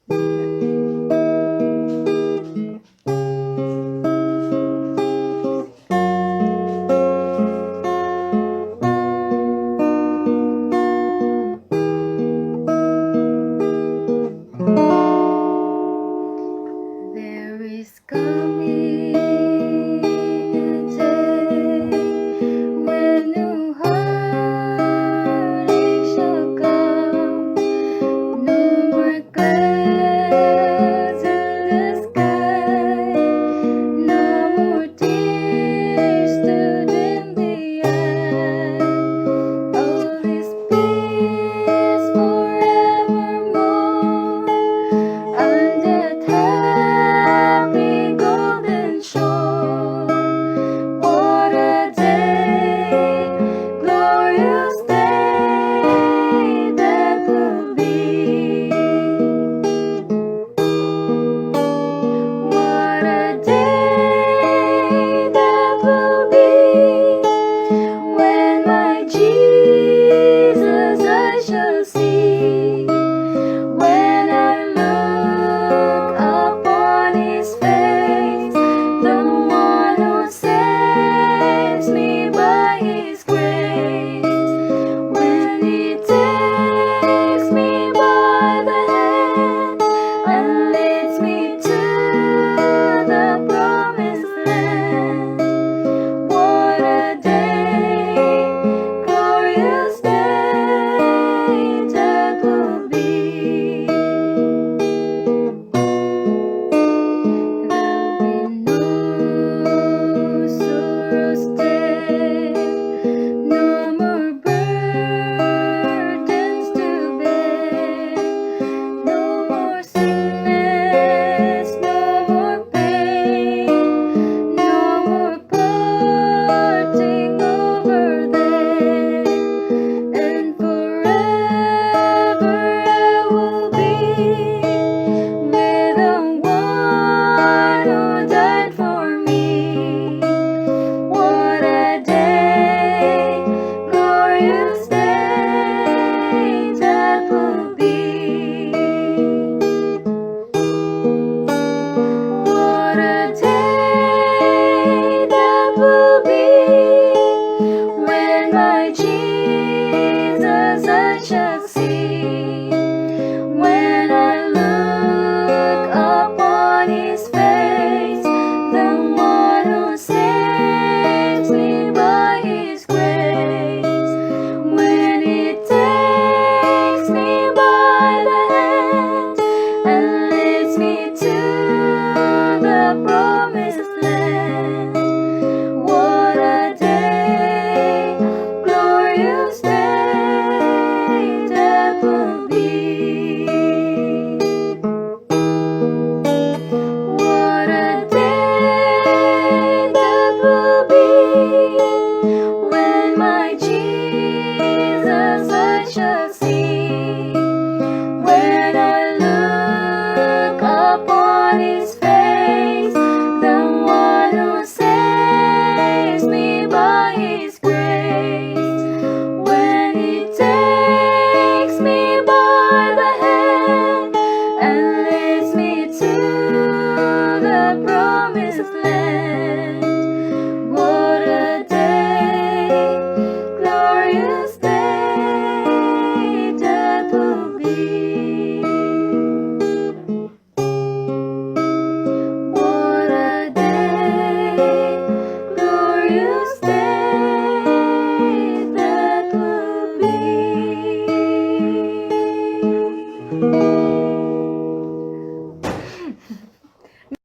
There is coming a day when new heartache shall come. No more clouds in the sky, no more tears stood in the eye. All is peace forevermore on that happy golden shore. What a day, glorious day that will be. What a day that will be when my Jesus I shall see. When I look upon His face, the one who saves me by His grace. When He takes me by the hand and leads me to the promised land. What a day, glorious day that will be. There'll be no sorrows there, no more burdens to bear, no more sickness, no more pain, no more parting over there, and forever I will be with the one who died for me. What a day, glorious day that will be. What a day that will be when my Jesus I shall see. When I look upon His face, the one who saves me by His grace. When He takes me by the hand and leads me to the promised land. What a day, glorious day that will be. What a day that will be when my Jesus I shall see. When I look upon His face, the one who saves me by His grace. When He takes me by the hand and leads me to the promised land.